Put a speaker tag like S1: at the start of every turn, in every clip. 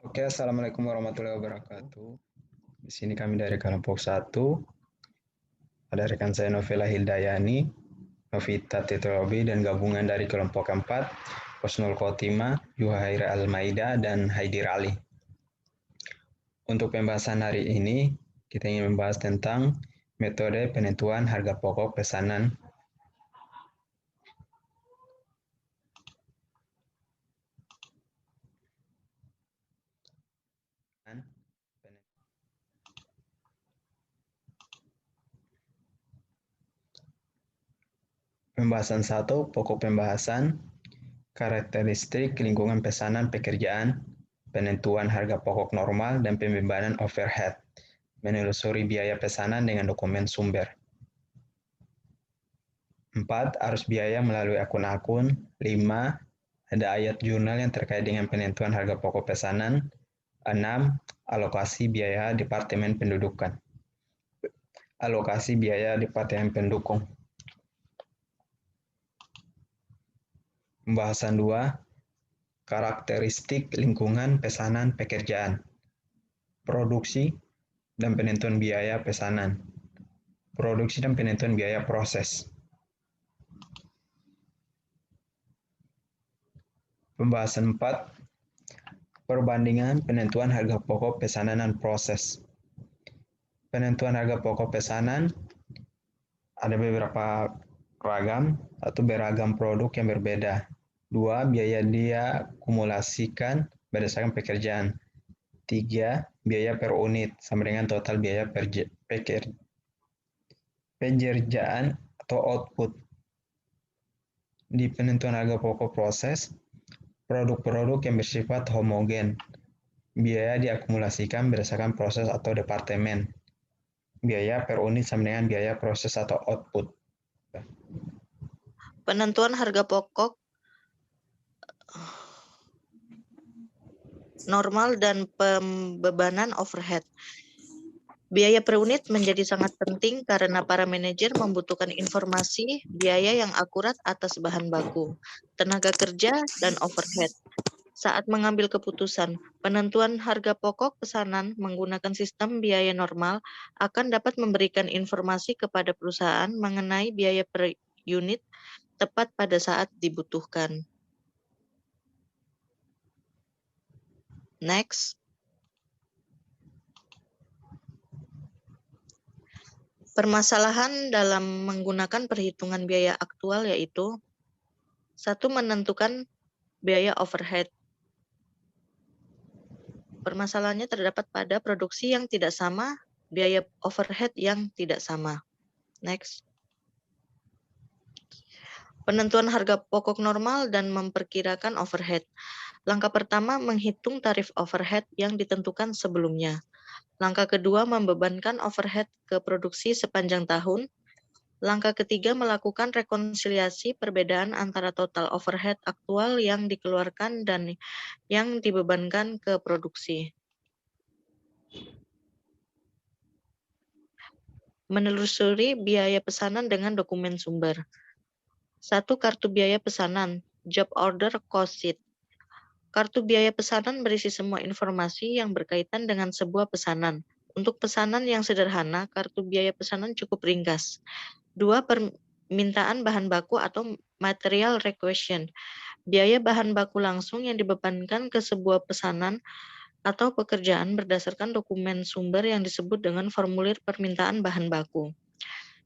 S1: Oke, Assalamualaikum warahmatullahi wabarakatuh. Di sini kami dari kelompok 1, ada rekan saya Novela Hildayani, Novita Tetrobi, dan gabungan dari kelompok 4, Husnul Khotimah, Yuhaira Al-Maida, dan Haidir Ali. Untuk pembahasan hari ini, kita ingin membahas tentang metode penentuan harga pokok pesanan. Pembahasan 1, pokok pembahasan, karakteristik lingkungan pesanan pekerjaan, penentuan harga pokok normal, dan pembebanan overhead. Menelusuri biaya pesanan dengan dokumen sumber. 4. Arus biaya melalui akun-akun. 5. Ada ayat jurnal yang terkait dengan penentuan harga pokok pesanan. 6. Alokasi biaya Departemen Pendudukan. Alokasi biaya Departemen Pendukung. Pembahasan 2. Karakteristik lingkungan pesanan pekerjaan. Produksi dan penentuan biaya pesanan. Produksi dan penentuan biaya proses. Pembahasan 4. Perbandingan penentuan harga pokok pesanan dan proses. Penentuan harga pokok pesanan ada beberapa ragam atau beragam produk yang berbeda. 2. Biaya dia kumulasikan berdasarkan pekerjaan. 3. Biaya per unit sama dengan total biaya pekerjaan atau output. Di penentuan harga pokok proses, produk-produk yang bersifat homogen. Biaya diakumulasikan berdasarkan proses atau departemen. Biaya per unit sama dengan biaya proses atau output.
S2: Penentuan harga pokok normal dan pembebanan overhead. Biaya per unit menjadi sangat penting karena para manajer membutuhkan informasi biaya yang akurat atas bahan baku, tenaga kerja, dan overhead. Saat mengambil keputusan, penentuan harga pokok pesanan menggunakan sistem biaya normal akan dapat memberikan informasi kepada perusahaan mengenai biaya per unit tepat pada saat dibutuhkan. Next. Permasalahan dalam menggunakan perhitungan biaya aktual yaitu 1. Menentukan biaya overhead. Permasalahannya terdapat pada produksi yang tidak sama, biaya overhead yang tidak sama. Next. Penentuan harga pokok normal dan memperkirakan overhead. Langkah pertama, menghitung tarif overhead yang ditentukan sebelumnya. Langkah kedua, membebankan overhead ke produksi sepanjang tahun. Langkah ketiga, melakukan rekonsiliasi perbedaan antara total overhead aktual yang dikeluarkan dan yang dibebankan ke produksi. Menelusuri biaya pesanan dengan dokumen sumber. 1. Kartu biaya pesanan, job order cost sheet. Kartu biaya pesanan berisi semua informasi yang berkaitan dengan sebuah pesanan. Untuk pesanan yang sederhana, kartu biaya pesanan cukup ringkas. 2. Permintaan bahan baku atau material requisition. Biaya bahan baku langsung yang dibebankan ke sebuah pesanan atau pekerjaan berdasarkan dokumen sumber yang disebut dengan formulir permintaan bahan baku.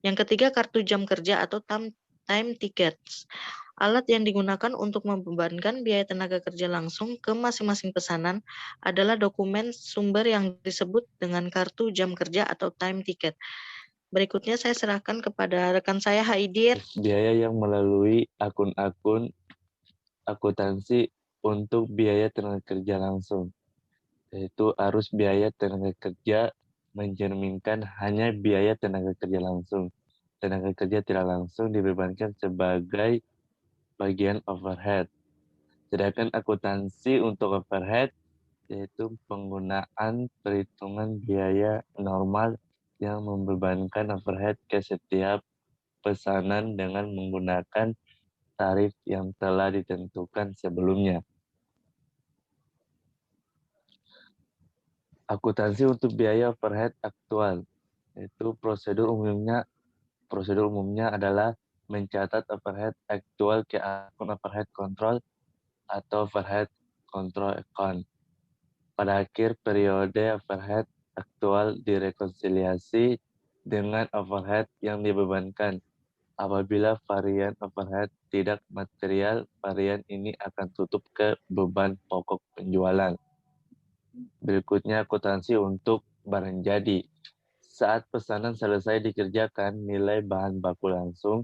S2: Yang ketiga, kartu jam kerja atau time tickets. Alat yang digunakan untuk membebankan biaya tenaga kerja langsung ke masing-masing pesanan adalah dokumen sumber yang disebut dengan kartu jam kerja atau time ticket. Berikutnya saya serahkan kepada rekan saya Haidir.
S3: Biaya yang melalui akun-akun akuntansi untuk biaya tenaga kerja langsung, yaitu arus biaya tenaga kerja mencerminkan hanya biaya tenaga kerja langsung. Tenaga kerja tidak langsung dibebankan sebagai bagian overhead. Sedangkan akuntansi untuk overhead yaitu penggunaan perhitungan biaya normal yang membebankan overhead ke setiap pesanan dengan menggunakan tarif yang telah ditentukan sebelumnya. Akuntansi untuk biaya overhead aktual, yaitu prosedur umumnya adalah mencatat overhead aktual ke akun overhead control atau overhead control account. Pada akhir periode overhead aktual direkonsiliasi dengan overhead yang dibebankan. Apabila varian overhead tidak material, varian ini akan tutup ke beban pokok penjualan. Berikutnya akuntansi untuk barang jadi. Saat pesanan selesai dikerjakan, nilai bahan baku langsung,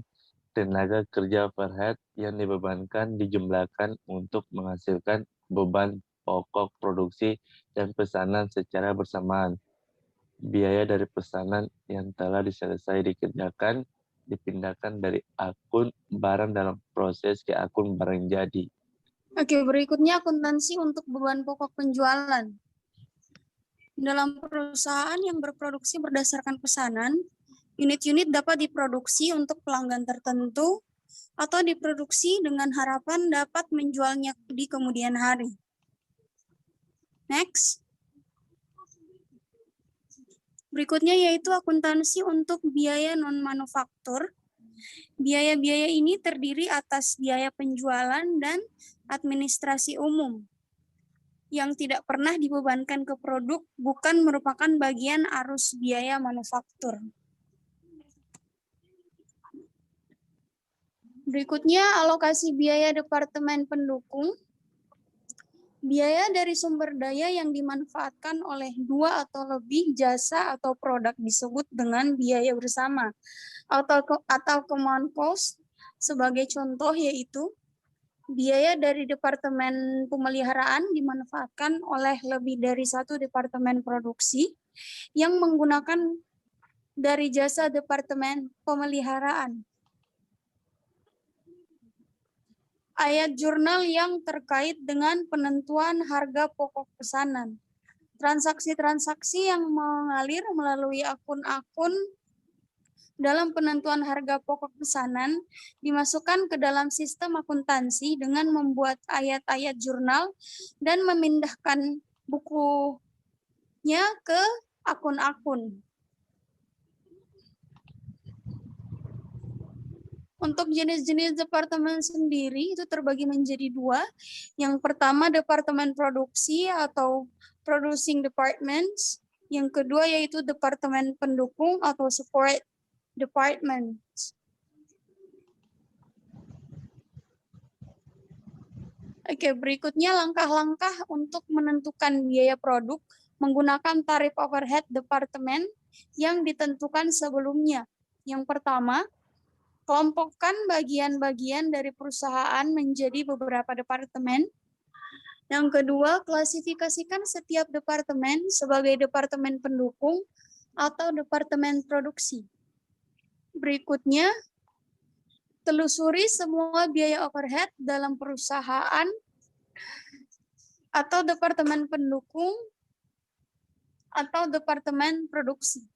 S3: tenaga kerja overhead yang dibebankan dijumlahkan untuk menghasilkan beban pokok produksi dan pesanan secara bersamaan. Biaya dari pesanan yang telah diselesai dikerjakan dipindahkan dari akun barang dalam proses ke akun barang jadi.
S4: Oke, berikutnya akuntansi untuk beban pokok penjualan. Dalam perusahaan yang berproduksi berdasarkan pesanan, unit-unit dapat diproduksi untuk pelanggan tertentu atau diproduksi dengan harapan dapat menjualnya di kemudian hari. Next. Berikutnya yaitu akuntansi untuk biaya non-manufaktur. Biaya-biaya ini terdiri atas biaya penjualan dan administrasi umum yang tidak pernah dibebankan ke produk, bukan merupakan bagian arus biaya manufaktur. Berikutnya, alokasi biaya departemen pendukung. Biaya dari sumber daya yang dimanfaatkan oleh dua atau lebih jasa atau produk disebut dengan biaya bersama atau common cost. Sebagai contoh yaitu biaya dari departemen pemeliharaan dimanfaatkan oleh lebih dari satu departemen produksi yang menggunakan dari jasa departemen pemeliharaan. Ayat jurnal yang terkait dengan penentuan harga pokok pesanan. Transaksi-transaksi yang mengalir melalui akun-akun dalam penentuan harga pokok pesanan dimasukkan ke dalam sistem akuntansi dengan membuat ayat-ayat jurnal dan memindahkan bukunya ke akun-akun. Untuk jenis-jenis departemen sendiri itu terbagi menjadi dua. Yang pertama departemen produksi atau producing departments. Yang kedua yaitu departemen pendukung atau support departments. Oke, berikutnya langkah-langkah untuk menentukan biaya produk menggunakan tarif overhead departemen yang ditentukan sebelumnya. Yang pertama, kelompokkan bagian-bagian dari perusahaan menjadi beberapa departemen. Yang kedua, klasifikasikan setiap departemen sebagai departemen pendukung atau departemen produksi. Berikutnya, telusuri semua biaya overhead dalam perusahaan atau departemen pendukung atau departemen produksi.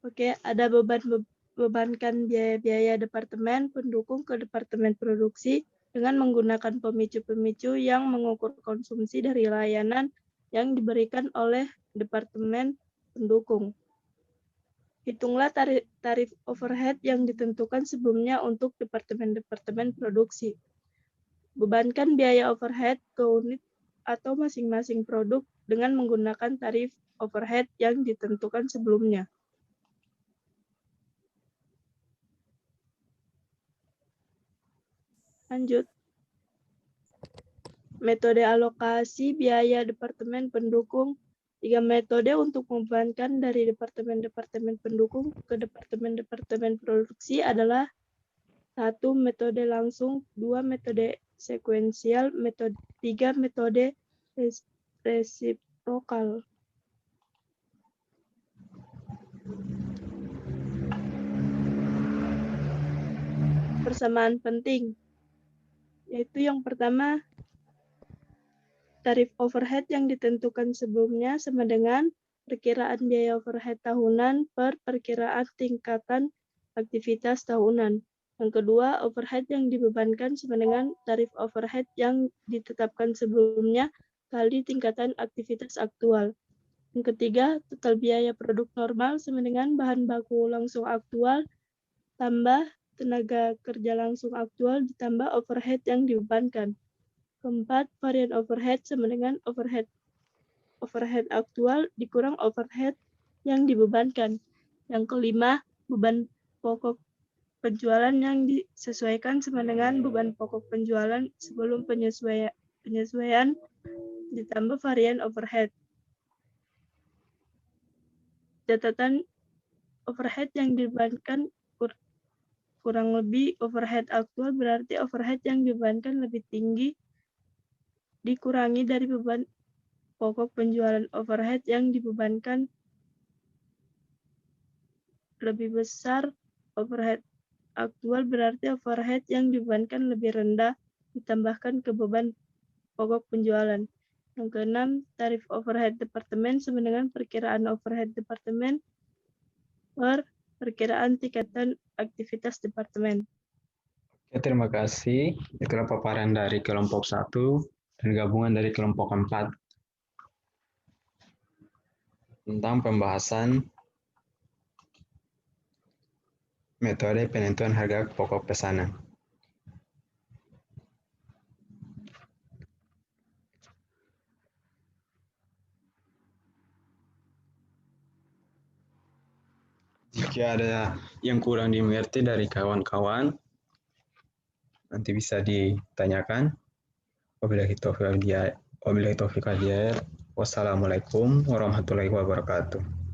S5: Oke, ada bebankan biaya-biaya departemen pendukung ke departemen produksi dengan menggunakan pemicu-pemicu yang mengukur konsumsi dari layanan yang diberikan oleh departemen pendukung. Hitunglah tarif overhead yang ditentukan sebelumnya untuk departemen-departemen produksi. Bebankan biaya overhead ke unit atau masing-masing produk dengan menggunakan tarif overhead yang ditentukan sebelumnya. Lanjut. Metode alokasi biaya departemen pendukung. 3 metode untuk membebankan dari departemen-departemen pendukung ke departemen-departemen produksi adalah 1. Metode langsung, 2. Metode sekuensial, 3. Metode resiprokal. Persamaan penting, yaitu yang pertama, tarif overhead yang ditentukan sebelumnya sama dengan perkiraan biaya overhead tahunan per perkiraan tingkatan aktivitas tahunan. Yang kedua, overhead yang dibebankan sama dengan tarif overhead yang ditetapkan sebelumnya kali tingkatan aktivitas aktual. Yang ketiga, total biaya produk normal sama dengan bahan baku langsung aktual tambah tenaga kerja langsung aktual ditambah overhead yang dibebankan. Keempat, varian overhead sama dengan overhead aktual dikurang overhead yang dibebankan. Yang kelima, beban pokok penjualan yang disesuaikan sama dengan beban pokok penjualan sebelum penyesuaian ditambah varian overhead. Catatan overhead yang dibebankan kurang lebih overhead aktual berarti overhead yang dibebankan lebih tinggi dikurangi dari beban pokok penjualan. Overhead yang dibebankan lebih besar overhead aktual berarti overhead yang dibebankan lebih rendah ditambahkan ke beban pokok penjualan. Yang keenam, tarif overhead departemen sama dengan perkiraan overhead departemen per perkiraan tingkatan aktivitas departemen.
S1: Oke, terima kasih. Itulah paparan dari kelompok 1 dan gabungan dari kelompok 4 tentang pembahasan metode penentuan harga pokok pesanan. Jika ada yang kurang dimengerti dari kawan-kawan, nanti bisa ditanyakan. Wabillahi taufiq wal hidayah. Wassalamualaikum warahmatullahi wabarakatuh.